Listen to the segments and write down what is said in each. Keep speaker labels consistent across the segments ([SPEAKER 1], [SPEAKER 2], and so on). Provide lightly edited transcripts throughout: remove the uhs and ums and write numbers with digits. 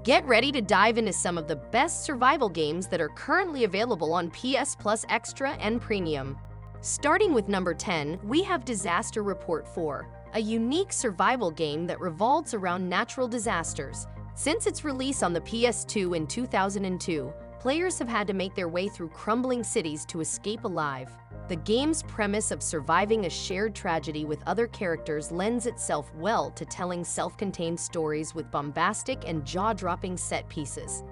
[SPEAKER 1] Get ready to dive into some of the best survival games that are currently available on PS Plus Extra and Premium. Starting with number 10, we have Disaster Report 4, a unique survival game that revolves around natural disasters. Since its release on the PS2 in 2002, players have had to make their way through crumbling cities to escape alive. The game's premise of surviving a shared tragedy with other characters lends itself well to telling self-contained stories with bombastic and jaw-dropping set pieces.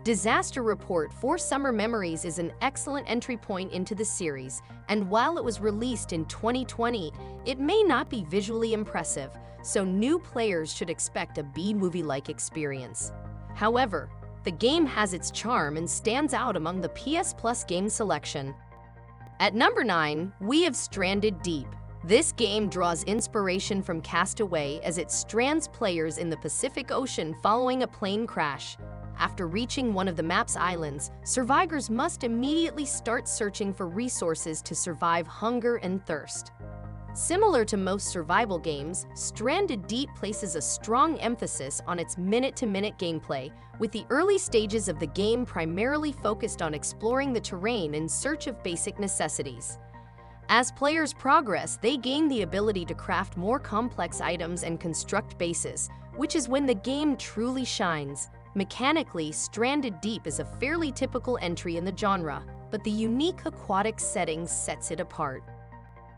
[SPEAKER 1] Disaster Report 4 Summer Memories is an excellent entry point into the series, and while it was released in 2020, it may not be visually impressive, so new players should expect a B-movie-like experience. However, the game has its charm and stands out among the PS Plus game selection. At number 9, we have Stranded Deep. This game draws inspiration from Castaway as it strands players in the Pacific Ocean following a plane crash. After reaching one of the map's islands, survivors must immediately start searching for resources to survive hunger and thirst. Similar to most survival games, Stranded Deep places a strong emphasis on its minute-to-minute gameplay, with the early stages of the game primarily focused on exploring the terrain in search of basic necessities. As players progress, they gain the ability to craft more complex items and construct bases, which is when the game truly shines. Mechanically, Stranded Deep is a fairly typical entry in the genre, but the unique aquatic setting sets it apart.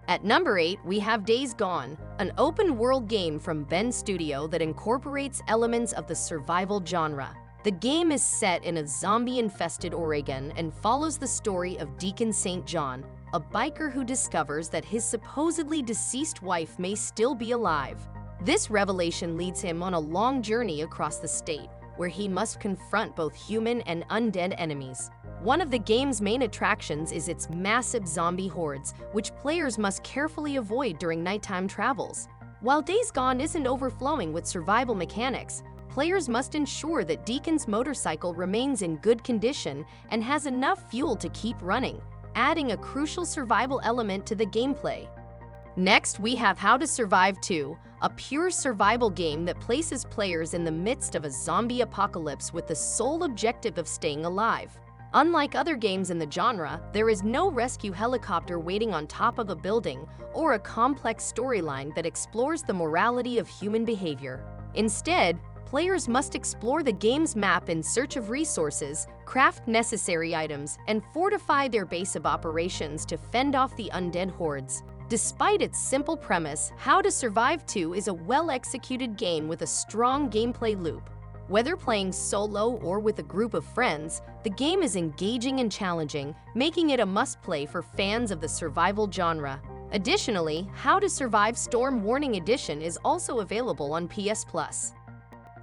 [SPEAKER 1] At number 8, we have Days Gone, an open-world game from Bend Studio that incorporates elements of the survival genre. The game is set in a zombie-infested Oregon and follows the story of Deacon St. John, a biker who discovers that his supposedly deceased wife may still be alive. This revelation leads him on a long journey across the state, where he must confront both human and undead enemies. One of the game's main attractions is its massive zombie hordes, which players must carefully avoid during nighttime travels. While Days Gone isn't overflowing with survival mechanics, players must ensure that Deacon's motorcycle remains in good condition and has enough fuel to keep running, adding a crucial survival element to the gameplay. Next, we have How to Survive 2, a pure survival game that places players in the midst of a zombie apocalypse with the sole objective of staying alive. Unlike other games in the genre, there is no rescue helicopter waiting on top of a building or a complex storyline that explores the morality of human behavior. Instead, players must explore the game's map in search of resources, craft necessary items, and fortify their base of operations to fend off the undead hordes. Despite its simple premise, How to Survive 2 is a well-executed game with a strong gameplay loop. Whether playing solo or with a group of friends, the game is engaging and challenging, making it a must-play for fans of the survival genre. Additionally, How to Survive Storm Warning Edition is also available on PS Plus.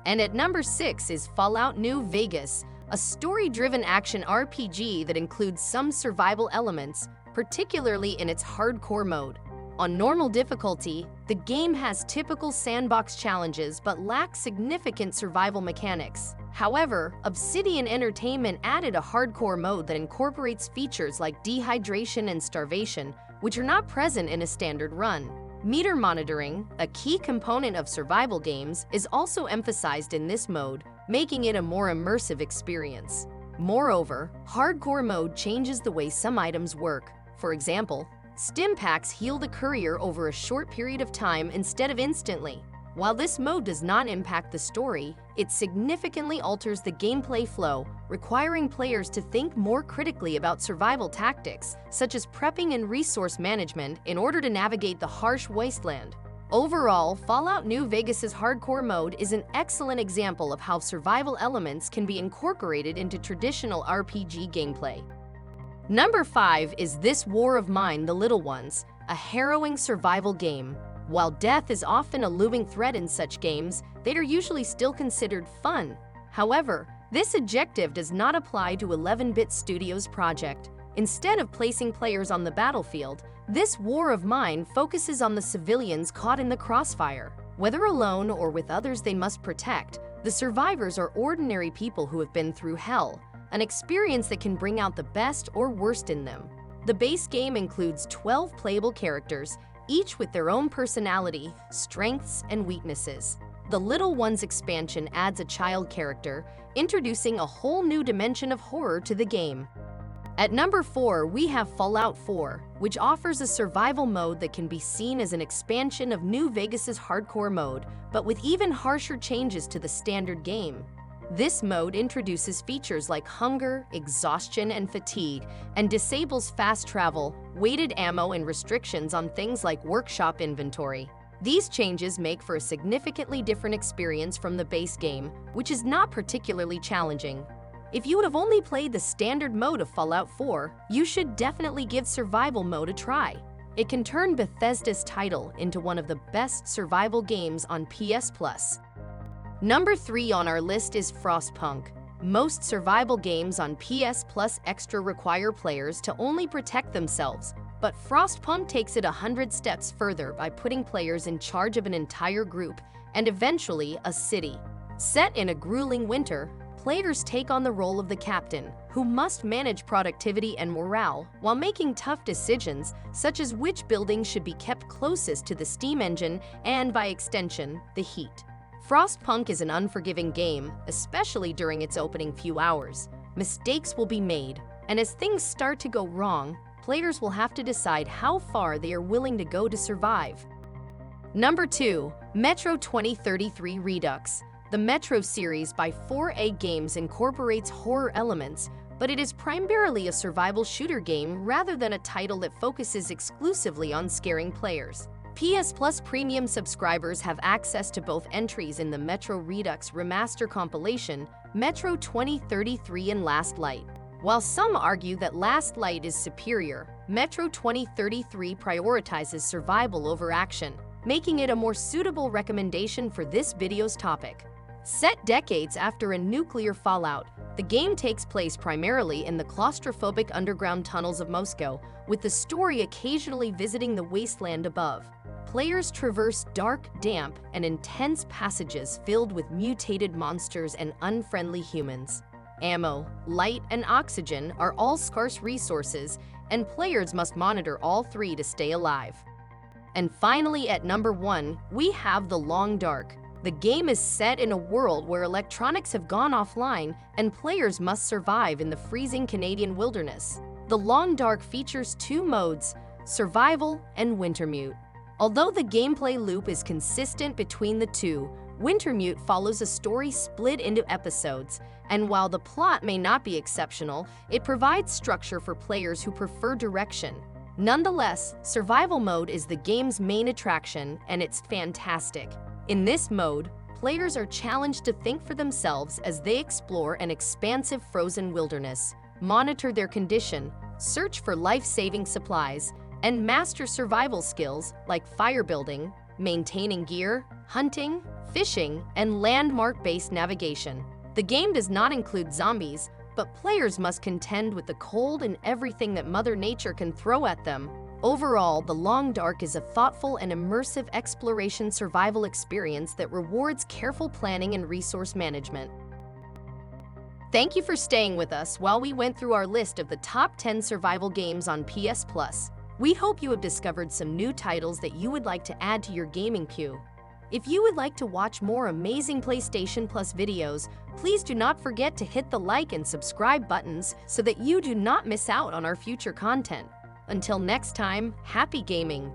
[SPEAKER 1] And at number 6 is Fallout New Vegas, a story-driven action RPG that includes some survival elements, particularly in its hardcore mode. On normal difficulty, the game has typical sandbox challenges but lacks significant survival mechanics. However, Obsidian Entertainment added a hardcore mode that incorporates features like dehydration and starvation, which are not present in a standard run. Meter monitoring, a key component of survival games, is also emphasized in this mode, making it a more immersive experience. Moreover, hardcore mode changes the way some items work. For example, stim packs heal the courier over a short period of time instead of instantly. While this mode does not impact the story, it significantly alters the gameplay flow, requiring players to think more critically about survival tactics, such as prepping and resource management, in order to navigate the harsh wasteland. Overall, Fallout New Vegas's hardcore mode is an excellent example of how survival elements can be incorporated into traditional RPG gameplay. Number 5 is This War of Mine, The Little Ones, a harrowing survival game. While death is often a looming threat in such games, they are usually still considered fun. However, this adjective does not apply to 11-Bit Studios' project. Instead of placing players on the battlefield, This War of Mine focuses on the civilians caught in the crossfire. Whether alone or with others they must protect, the survivors are ordinary people who have been through hell, an experience that can bring out the best or worst in them. The base game includes 12 playable characters, each with their own personality, strengths, and weaknesses. The Little Ones expansion adds a child character, introducing a whole new dimension of horror to the game. At number 4, we have Fallout 4, which offers a survival mode that can be seen as an expansion of New Vegas's hardcore mode, but with even harsher changes to the standard game. This mode introduces features like hunger, exhaustion, and fatigue, and disables fast travel, weighted ammo, and restrictions on things like workshop inventory. These changes make for a significantly different experience from the base game, which is not particularly challenging. If you would have only played the standard mode of Fallout 4, you should definitely give survival mode a try. It can turn Bethesda's title into one of the best survival games on PS Plus. Number 3 on our list is Frostpunk. Most survival games on PS Plus Extra require players to only protect themselves, but Frostpunk takes it 100 steps further by putting players in charge of an entire group and eventually a city. Set in a grueling winter, players take on the role of the captain, who must manage productivity and morale while making tough decisions, such as which buildings should be kept closest to the steam engine and, by extension, the heat. Frostpunk is an unforgiving game, especially during its opening few hours. Mistakes will be made, and as things start to go wrong, players will have to decide how far they are willing to go to survive. Number 2, Metro 2033 Redux. The Metro series by 4A Games incorporates horror elements, but it is primarily a survival shooter game rather than a title that focuses exclusively on scaring players. PS Plus Premium subscribers have access to both entries in the Metro Redux Remaster compilation, Metro 2033 and Last Light. While some argue that Last Light is superior, Metro 2033 prioritizes survival over action, making it a more suitable recommendation for this video's topic. Set decades after a nuclear fallout, the game takes place primarily in the claustrophobic underground tunnels of Moscow, with the story occasionally visiting the wasteland above. Players traverse dark, damp, and intense passages filled with mutated monsters and unfriendly humans. Ammo, light, and oxygen are all scarce resources, and players must monitor all three to stay alive. And finally, at number 1, we have The Long Dark. The game is set in a world where electronics have gone offline and players must survive in the freezing Canadian wilderness. The Long Dark features 2 modes, Survival and Wintermute. Although the gameplay loop is consistent between the two, Wintermute follows a story split into episodes, and while the plot may not be exceptional, it provides structure for players who prefer direction. Nonetheless, Survival mode is the game's main attraction, and it's fantastic. In this mode, players are challenged to think for themselves as they explore an expansive frozen wilderness, monitor their condition, search for life-saving supplies, and master survival skills like fire building, maintaining gear, hunting, fishing, and landmark-based navigation. The game does not include zombies, but players must contend with the cold and everything that Mother Nature can throw at them. Overall, The Long Dark is a thoughtful and immersive exploration survival experience that rewards careful planning and resource management. Thank you for staying with us while we went through our list of the top 10 survival games on PS Plus. We hope you have discovered some new titles that you would like to add to your gaming queue. If you would like to watch more amazing PlayStation Plus videos, please do not forget to hit the like and subscribe buttons so that you do not miss out on our future content. Until next time, happy gaming!